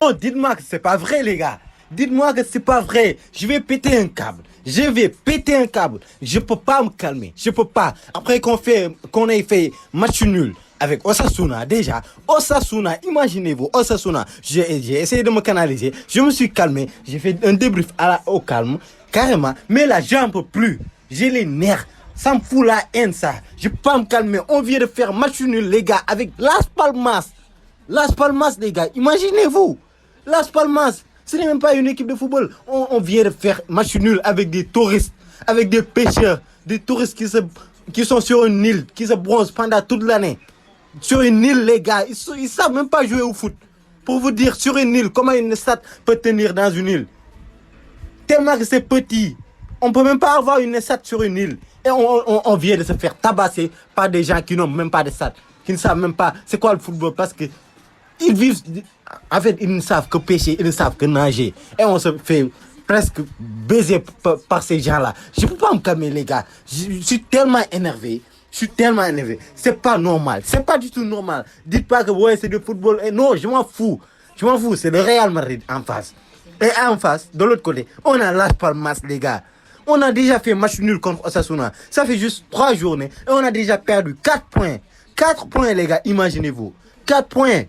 Non, dites-moi que c'est pas vrai, les gars. Dites-moi que c'est pas vrai. Je vais péter un câble. Je vais péter un câble. Je peux pas me calmer. Je peux pas. Après qu'on ait fait match nul avec Osasuna, déjà. Osasuna, imaginez-vous, Osasuna. J'ai essayé de me canaliser. Je me suis calmé. J'ai fait un débrief au calme. Carrément. Mais là, j'en peux plus. J'ai les nerfs. Ça me fout la haine, ça. Je peux pas me calmer. On vient de faire match nul, les gars, avec Las Palmas. Las Palmas, les gars. Imaginez-vous. Las Palmas, ce n'est même pas une équipe de football. On vient de faire match nul avec des touristes, avec des pêcheurs, des touristes qui sont sur une île, qui se bronzent pendant toute l'année. Sur une île, les gars, ils savent même pas jouer au foot. Pour vous dire, sur une île, comment une stade peut tenir dans une île? Tellement que c'est petit. On peut même pas avoir une stade sur une île. Et on vient de se faire tabasser par des gens qui n'ont même pas de stade, qui ne savent même pas c'est quoi le football, parce que ils vivent, en fait, ils ne savent que pêcher, ils ne savent que nager. Et on se fait presque baiser par ces gens-là. Je ne peux pas me calmer, les gars. Je suis tellement énervé. Je suis tellement énervé. C'est pas normal. C'est pas du tout normal. Dites pas que ouais, c'est du football. Et non, je m'en fous. Je m'en fous. C'est le Real Madrid en face. Et en face, de l'autre côté, on a Las Palmas, les gars. On a déjà fait match nul contre Osasuna. Ça fait juste 3 journées. Et on a déjà perdu 4 points. 4 points, les gars. Imaginez-vous. 4 points.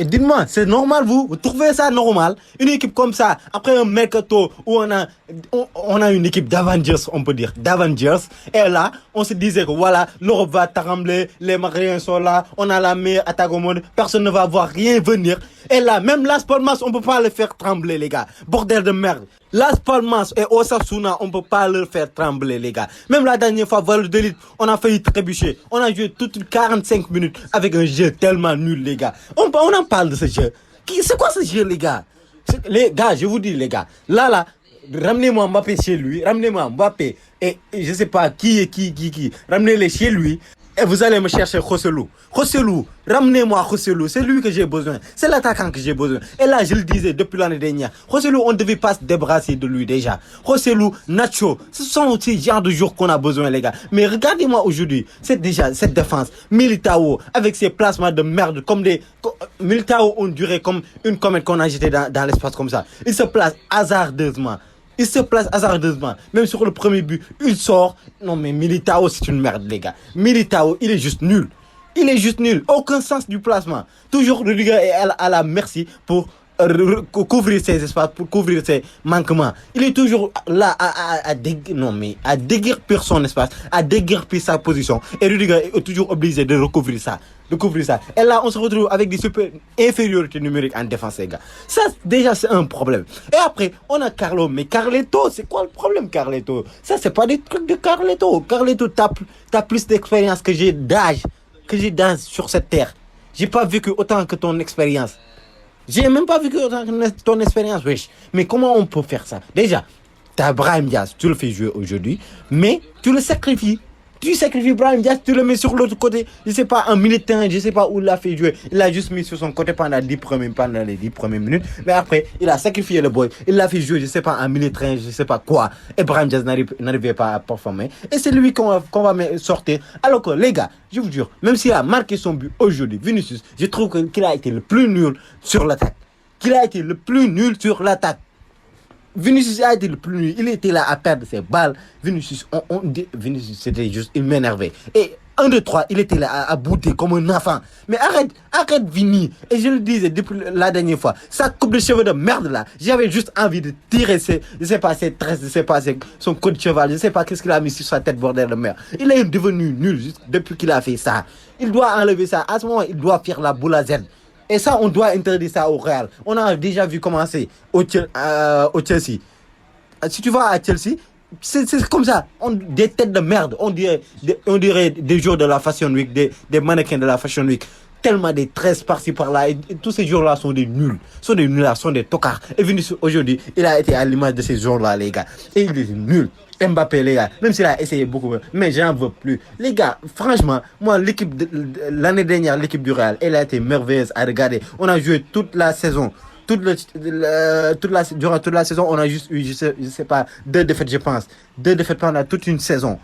Et dites-moi, c'est normal, vous trouvez ça normal? Une équipe comme ça, après un mercato où on a une équipe d'Avengers, on peut dire, d'Avengers. Et là, on se disait que voilà, l'Europe va trembler, les Mariens sont là, on a la meilleure attaque au monde, personne ne va voir rien venir. Et là, même Las Palmas, on peut pas le faire trembler, les gars. Bordel de merde. Las Palmas et Osasuna, on peut pas le faire trembler, les gars. Même la dernière fois, Valladolid, on a failli trébucher. On a joué toutes 45 minutes avec un jeu tellement nul, les gars. On en parle de ce jeu. C'est quoi ce jeu, les gars? Les gars, je vous dis, les gars. Là, ramenez-moi Mbappé chez lui. Ramenez-moi Mbappé. Et je sais pas qui. Ramenez-les chez lui. Et vous allez me chercher Rossellou. Rossellou, ramenez-moi Rossellou. C'est lui que j'ai besoin. C'est l'attaquant que j'ai besoin. Et là, je le disais depuis l'année dernière. Rossellou, on ne devait pas se débarrasser de lui déjà. Rossellou, Nacho, ce sont ces genres de jours qu'on a besoin, les gars. Mais regardez-moi aujourd'hui. C'est déjà cette défense. Militao, avec ses placements de merde, comme des... Militao, on dirait comme une comète qu'on a jetée dans l'espace comme ça. Il se place hasardeusement. Il se place hasardeusement. Même sur le premier but, il sort. Non, mais Militao, c'est une merde, les gars. Militao, il est juste nul. Il est juste nul. Aucun sens du placement. Toujours Rudiger est à la merci pour couvrir ses espaces, pour couvrir ses manquements. Il est toujours là à déguerpir son espace, à déguerpir sa position. Et Rudiger est toujours obligé de recouvrir ça. Et là, on se retrouve avec des super infériorités numériques en défense, les gars. Ça, déjà, c'est un problème. Et après, on a Carlo. Mais Carleto, c'est quoi le problème, Carleto? Ça, c'est pas des trucs de Carleto. Carleto, t'as plus d'expérience que j'ai d'âge sur cette terre. J'ai pas vécu autant que ton expérience. J'ai même pas vécu autant que ton expérience, wesh. Mais comment on peut faire ça? Déjà, t'as Brahim Diaz, tu le fais jouer aujourd'hui, mais tu le sacrifies. Tu sacrifies Brahim Diaz, tu le mets sur l'autre côté. Je sais pas, un militant, je sais pas où il l'a fait jouer. Il l'a juste mis sur son côté pendant les 10 premières minutes. Mais après, il a sacrifié le boy. Il l'a fait jouer, je sais pas, un militant, je sais pas quoi. Et Brahim Diaz n'arrivait pas à performer. Et c'est lui qu'on va sortir. Alors que, les gars, je vous jure, même s'il a marqué son but aujourd'hui, Vinicius, je trouve qu'il a été le plus nul sur l'attaque. Vinicius a été le plus nul. Il était là à perdre ses balles. Vinicius, c'était juste, il m'énervait. Et 1, 2, 3, il était là à bouder comme un enfant. Mais arrête Vini. Et je le disais depuis la dernière fois, sa coupe de cheveux de merde là, j'avais juste envie de tirer ses tresses, je sais pas, son coup de cheval, je sais pas qu'est-ce qu'il a mis sur sa tête, bordel de merde. Il est devenu nul juste depuis qu'il a fait ça. Il doit enlever ça. À ce moment, il doit faire la boule à Z. Et ça, on doit interdire ça au Real. On a déjà vu commencer au Chelsea. Si tu vas à Chelsea, c'est comme ça. Des têtes de merde. On dirait des jours de la Fashion Week, des mannequins de la Fashion Week. Tellement des tresses par-ci par-là. Et tous ces jours-là sont des nuls. Sont des tocards. Et Vinicius, aujourd'hui, il a été à l'image de ces jours-là, les gars. Et il est nul. Mbappé, les gars, même s'il a essayé beaucoup, mais j'en veux plus. Les gars, franchement, moi, l'année dernière, l'équipe du Real, elle a été merveilleuse à regarder. On a joué toute la saison durant toute la saison, on a juste eu, je sais pas, 2 défaites, je pense. 2 défaites pendant toute une saison.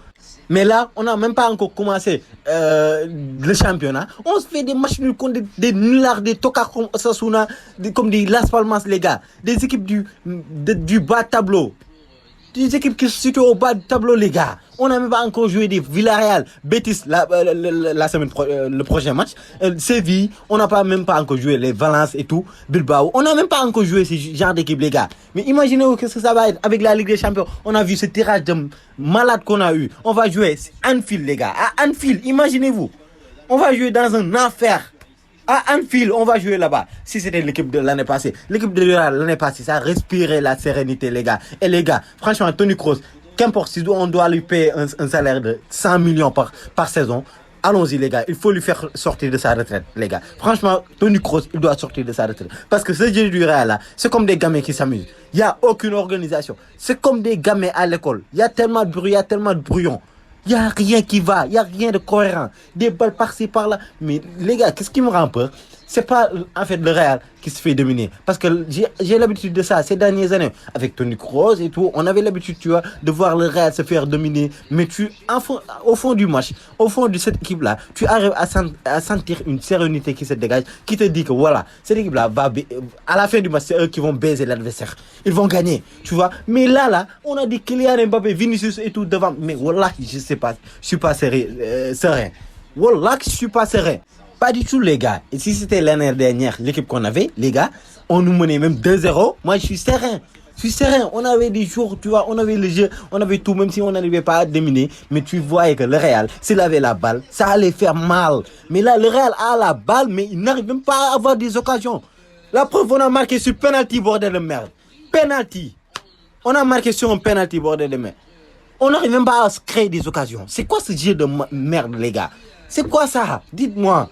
Mais là, on n'a même pas encore commencé le championnat. On se fait des matchs nuls contre des nullards, des Toka comme Osasuna, comme des Las Palmas, les gars. Des équipes du bas de tableau. Des équipes qui se situent au bas du tableau, les gars. On n'a même pas encore joué des Villarreal, Betis la semaine le prochain match. Séville, on n'a même pas encore joué les Valence et tout, Bilbao. On n'a même pas encore joué ce genre d'équipe, les gars. Mais imaginez-vous qu'est-ce que ça va être avec la Ligue des Champions. On a vu ce tirage de malade qu'on a eu. On va jouer à Anfield, les gars. À Anfield, imaginez-vous. On va jouer dans un enfer. À Anfield, on va jouer là-bas. Si c'était l'équipe de l'année passée. L'équipe de l'année passée, ça respirait la sérénité, les gars. Et les gars, franchement, Toni Kroos, qu'importe si on doit lui payer un salaire de 100 millions par saison, allons-y, les gars. Il faut lui faire sortir de sa retraite, les gars. Franchement, Toni Kroos, il doit sortir de sa retraite. Parce que ce jeu du Real là, c'est comme des gamins qui s'amusent. Il n'y a aucune organisation. C'est comme des gamins à l'école. Il y a tellement de bruit, il y a tellement de brouillon. Il n'y a rien qui va, il n'y a rien de cohérent. Des balles par-ci, par-là. Mais les gars, qu'est-ce qui me rend peur? C'est pas en fait le Real qui se fait dominer. Parce que j'ai l'habitude de ça ces dernières années. Avec Toni Kroos et tout, on avait l'habitude, tu vois, de voir le Real se faire dominer. Mais au fond du match, au fond de cette équipe-là, tu arrives à sentir une sérénité qui se dégage, qui te dit que voilà, cette équipe-là va, à la fin du match, c'est eux qui vont baiser l'adversaire. Ils vont gagner, tu vois. Mais là, on a dit Kylian Mbappé, Vinicius et tout devant. Mais voilà, je sais pas, je suis pas serein. Voilà, je suis pas serein. Pas du tout, les gars. Et si c'était l'année dernière, l'équipe qu'on avait, les gars, on nous menait même 2-0. Moi, je suis serein. Je suis serein. On avait des jours, tu vois, on avait le jeu, on avait tout, même si on n'arrivait pas à dominer. Mais tu voyais que le Real, s'il avait la balle, ça allait faire mal. Mais là, le Real a la balle, mais il n'arrive même pas à avoir des occasions. La preuve, on a marqué sur penalty, bordel de merde. Penalty. On a marqué sur un penalty, bordel de merde. On n'arrive même pas à se créer des occasions. C'est quoi ce jeu de merde, les gars? C'est quoi ça? Dites-moi.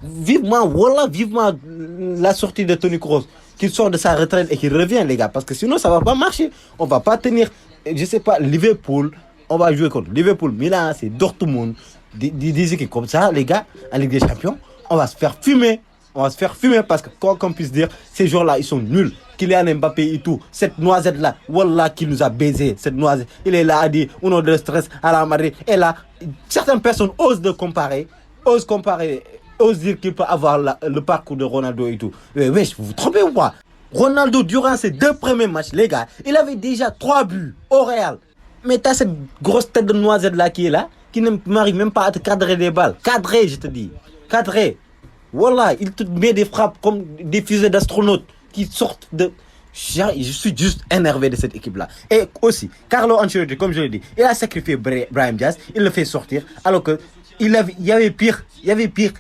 Vivement, voilà, vivement la sortie de Toni Kroos, qu'il sort de sa retraite et qu'il revient, les gars, parce que sinon ça va pas marcher. On va pas tenir, je sais pas, Liverpool, on va jouer contre Liverpool, Milan, c'est Dortmund, des équipes comme ça, les gars, en Ligue des Champions, on va se faire fumer. On va se faire fumer parce que quoi qu'on puisse dire, ces joueurs-là, ils sont nuls. Kylian Mbappé et tout, cette noisette-là, voilà qui nous a baisé, cette noisette. Il est là à dire, on a de stress à la Madrid. Et là, certaines personnes osent comparer, osent dire qu'il peut avoir le parcours de Ronaldo et tout. Mais wesh, vous vous trompez ou pas? Ronaldo, durant ses 2 premiers matchs, les gars, il avait déjà 3 buts au Real. Mais t'as cette grosse tête de noisette-là qui est là, qui n'arrive même pas à te cadrer des balles. Cadrer, je te dis. Cadrer. Voilà, il te met des frappes comme des fusées d'astronautes qui sortent de... Je suis juste énervé de cette équipe-là. Et aussi, Carlo Ancelotti, comme je l'ai dit, il a sacrifié Brahim Diaz, il le fait sortir, alors que il y avait pire. Il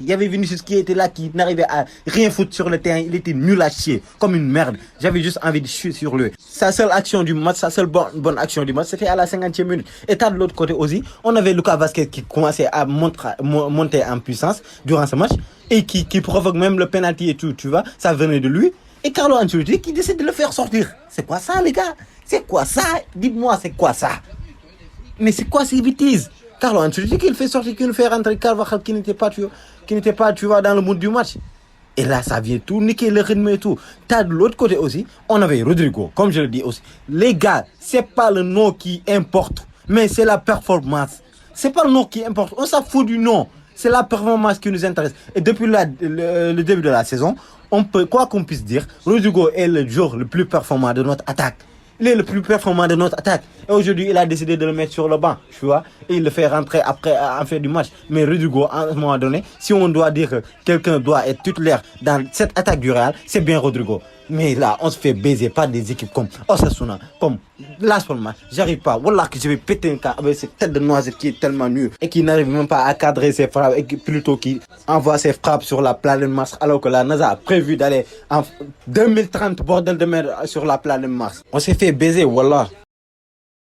y avait Vinicius qui était là, qui n'arrivait à rien foutre sur le terrain. Il était nul à chier, comme une merde. J'avais juste envie de chier sur lui. Sa seule action du match, sa seule bonne action du match, c'était à la 50e minute. Et de l'autre côté aussi, on avait Lucas Vazquez qui commençait à monter en puissance durant ce match et qui provoque même le penalty et tout, tu vois. Ça venait de lui. Et Carlo Ancelotti qui décide de le faire sortir. C'est quoi ça, les gars? C'est quoi ça? Dites-moi, c'est quoi ça? Mais c'est quoi ces bêtises? Carlo Ancelotti qui le fait sortir, qui le fait rentrer Carvajal qui n'était pas, tu vois, dans le mood du match. Et là, ça vient tout niquer le rythme et tout. T'as de l'autre côté aussi, on avait Rodrigo, comme je le dis aussi. Les gars, c'est pas le nom qui importe, mais c'est la performance. C'est pas le nom qui importe, on s'en fout du nom. C'est la performance qui nous intéresse. Et depuis le début de la saison, on peut, quoi qu'on puisse dire, Rodrigo est le joueur le plus performant de notre attaque. Il est le plus performant de notre attaque. Et aujourd'hui, il a décidé de le mettre sur le banc, tu vois. Et il le fait rentrer après, en fin du match. Mais Rodrigo, à un moment donné, si on doit dire que quelqu'un doit être titulaire dans cette attaque du Real, c'est bien Rodrigo. Mais là, on se fait baiser par des équipes comme Osasuna, comme Las Palmas. J'arrive pas. Wallah que je vais péter un cas avec cette tête de noisette qui est tellement nulle et qui n'arrive même pas à cadrer ses frappes et plutôt qui envoie ses frappes sur la planète Mars alors que la NASA a prévu d'aller en 2030 bordel de merde sur la planète Mars. On s'est fait baiser, wallah.